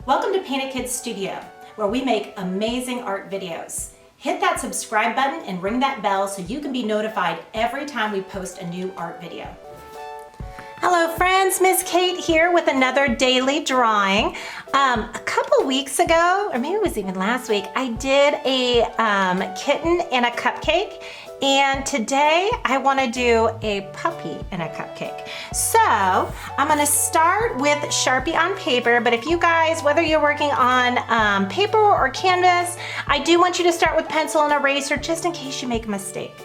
Welcome to Painted Kids Studio, where we make amazing art videos. Hit that subscribe button and ring that bell so you can be notified every time we post a new art video. Hello friends, Miss Kate here with another daily drawing. A couple weeks ago, or maybe it was even last week, I did a kitten and a cupcake. And today I want to do a puppy and a cupcake. So I'm going to start with Sharpie on paper, but if you guys, whether you're working on paper or canvas, I do want you to start with pencil and eraser just in case you make a mistake.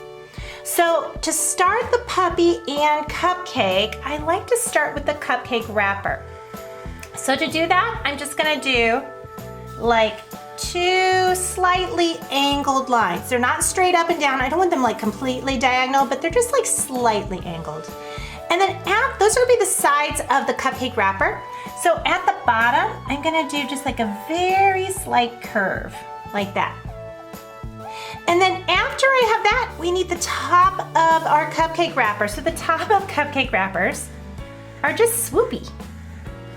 So to start the puppy and cupcake, I like to start with the cupcake wrapper. So to do that, I'm just going to do like two slightly angled lines. They're not straight up and down. I don't want them like completely diagonal, but they're just like slightly angled. And then those are gonna be the sides of the cupcake wrapper. So at the bottom, I'm gonna do just like a very slight curve, like that. And then after I have that, we need the top of our cupcake wrapper. So the top of cupcake wrappers are just swoopy.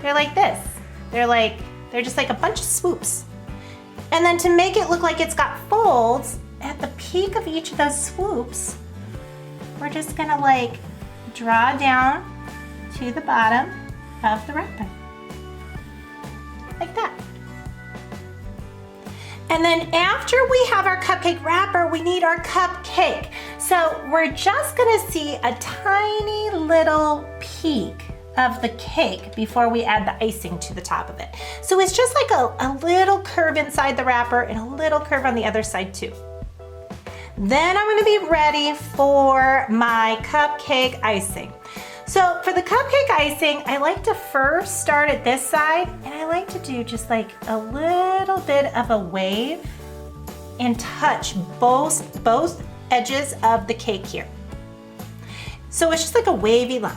They're like this. They're just like a bunch of swoops. And then to make it look like it's got folds, at the peak of each of those swoops, we're just gonna like draw down to the bottom of the wrapper. Like that. And then after we have our cupcake wrapper, we need our cupcake. So we're just gonna see a tiny little peak of the cake before we add the icing to the top of it. So it's just like a little curve inside the wrapper and a little curve on the other side too. Then I'm gonna be ready for my cupcake icing. So for the cupcake icing, I like to first start at this side, and I like to do just like a little bit of a wave and touch both edges of the cake here. So it's just like a wavy line.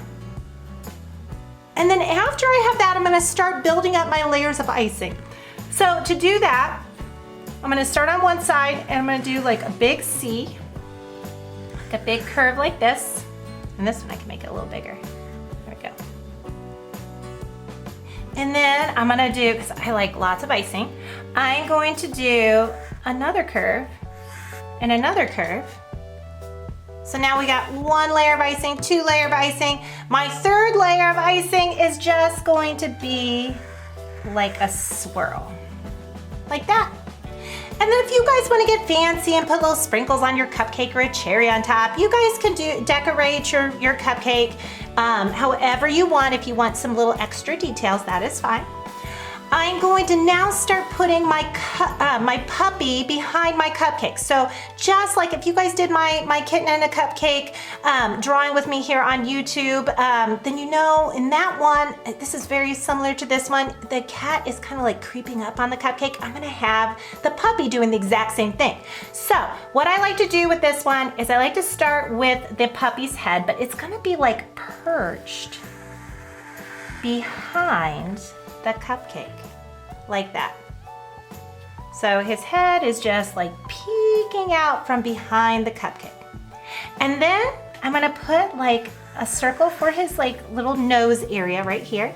And then after I have that, I'm gonna start building up my layers of icing. So to do that, I'm gonna start on one side and I'm gonna do like a big C, like a big curve like this. And this one I can make it a little bigger. There we go. And then I'm gonna do, because I like lots of icing, I'm going to do another curve and another curve. So now we got one layer of icing, two layers of icing. My third layer of icing is just going to be like a swirl, like that. And then if you guys want to get fancy and put little sprinkles on your cupcake or a cherry on top, you guys can decorate your cupcake however you want. If you want some little extra details, that is fine. I'm going to now start putting my puppy behind my cupcake. So just like if you guys did my kitten and a cupcake drawing with me here on YouTube, then you know in that one, this is very similar to this one, the cat is kind of like creeping up on the cupcake. I'm gonna have the puppy doing the exact same thing. So what I like to do with this one is I like to start with the puppy's head, but it's gonna be like perched behind the cupcake, like that. So his head is just like peeking out from behind the cupcake. And then I'm gonna put like a circle for his like little nose area right here.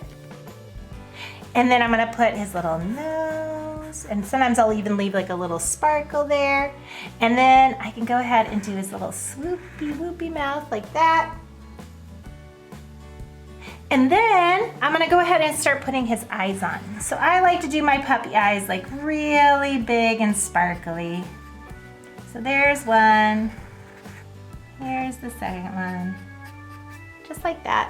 And then I'm gonna put his little nose, and sometimes I'll even leave like a little sparkle there. And then I can go ahead and do his little swoopy whoopy mouth like that. And then I'm gonna go ahead and start putting his eyes on. So I like to do my puppy eyes like really big and sparkly. So there's one, here's the second one, just like that.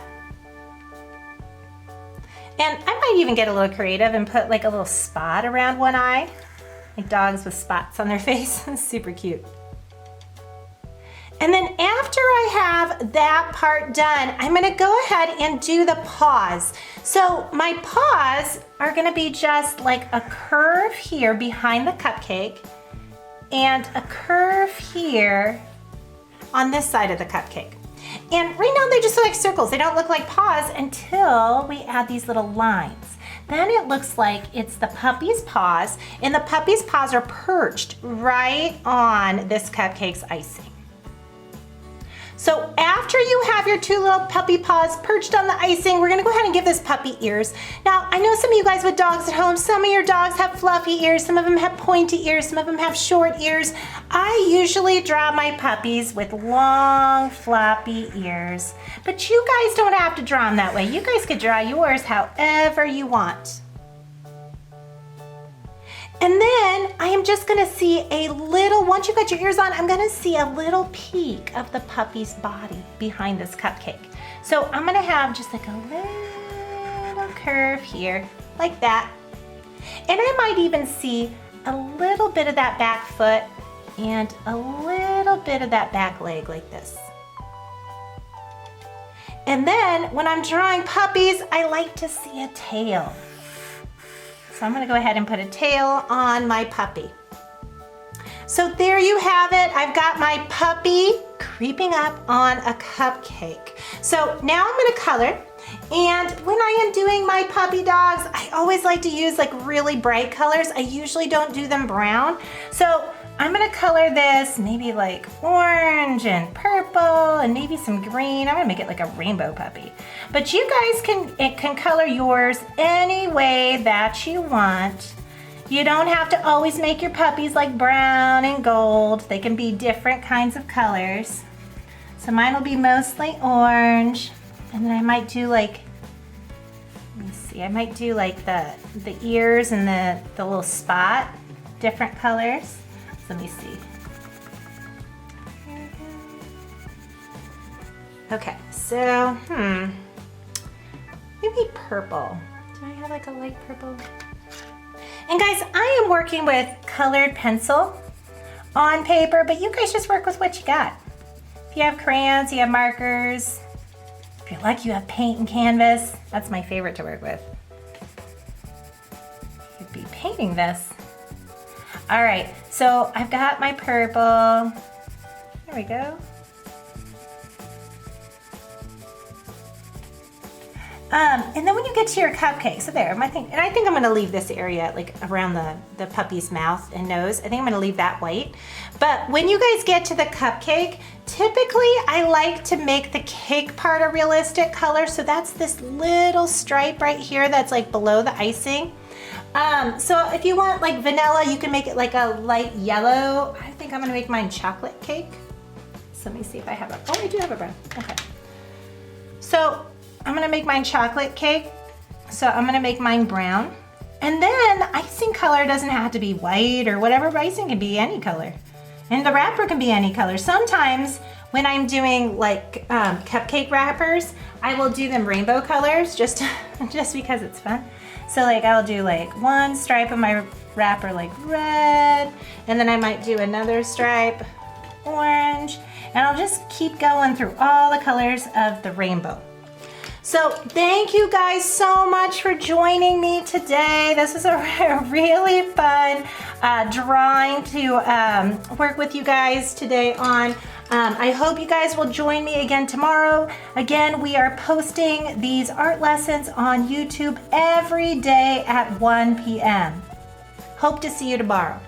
And I might even get a little creative and put like a little spot around one eye, like dogs with spots on their face. Super cute. And then after I have that part done, I'm gonna go ahead and do the paws. So my paws are gonna be just like a curve here behind the cupcake and a curve here on this side of the cupcake. And right now they just look like circles. They don't look like paws until we add these little lines. Then it looks like it's the puppy's paws, and the puppy's paws are perched right on this cupcake's icing. So after you have your two little puppy paws perched on the icing, we're gonna go ahead and give this puppy ears. Now, I know some of you guys with dogs at home, some of your dogs have fluffy ears, some of them have pointy ears, some of them have short ears. I usually draw my puppies with long, floppy ears, but you guys don't have to draw them that way. You guys could draw yours however you want. And then I am just gonna see a little, once you've got your ears on, I'm gonna see a little peek of the puppy's body behind this cupcake. So I'm gonna have just like a little curve here, like that. And I might even see a little bit of that back foot and a little bit of that back leg like this. And then when I'm drawing puppies, I like to see a tail. So I'm gonna go ahead and put a tail on my puppy. So there you have it. I've got my puppy creeping up on a cupcake. So now I'm gonna color. And when I am doing my puppy dogs, I always like to use like really bright colors. I usually don't do them brown. So I'm gonna color this maybe like orange and purple and maybe some green. I'm gonna make it like a rainbow puppy. But you guys can color yours any way that you want. You don't have to always make your puppies like brown and gold. They can be different kinds of colors. So mine will be mostly orange. And then I might do like, let me see, I might do like the ears and the little spot, different colors. Let me see. Okay, so, maybe purple. Do I have like a light purple? And guys, I am working with colored pencil on paper, but you guys just work with what you got. If you have crayons, you have markers. If you're lucky, you have paint and canvas. That's my favorite to work with. You'd be painting this. All right, so I've got my purple. There we go. And then when you get to your cupcake, so there, and I think I'm gonna leave this area like around the puppy's mouth and nose. I think I'm gonna leave that white. But when you guys get to the cupcake, typically I like to make the cake part a realistic color. So that's this little stripe right here that's like below the icing. So if you want like vanilla, you can make it like a light yellow. I think I'm gonna make mine chocolate cake. So let me see if I have a, oh, I do have a brown, okay. So I'm gonna make mine chocolate cake. So I'm gonna make mine brown. And then icing color doesn't have to be white or whatever, icing can be any color. And the wrapper can be any color. Sometimes when I'm doing like cupcake wrappers, I will do them rainbow colors just because it's fun. So like I'll do like one stripe of my wrapper like red, and then I might do another stripe orange, and I'll just keep going through all the colors of the rainbow. So thank you guys so much for joining me today. This is a really fun drawing to work with you guys today on. I hope you guys will join me again tomorrow. Again, we are posting these art lessons on YouTube every day at 1 p.m. Hope to see you tomorrow.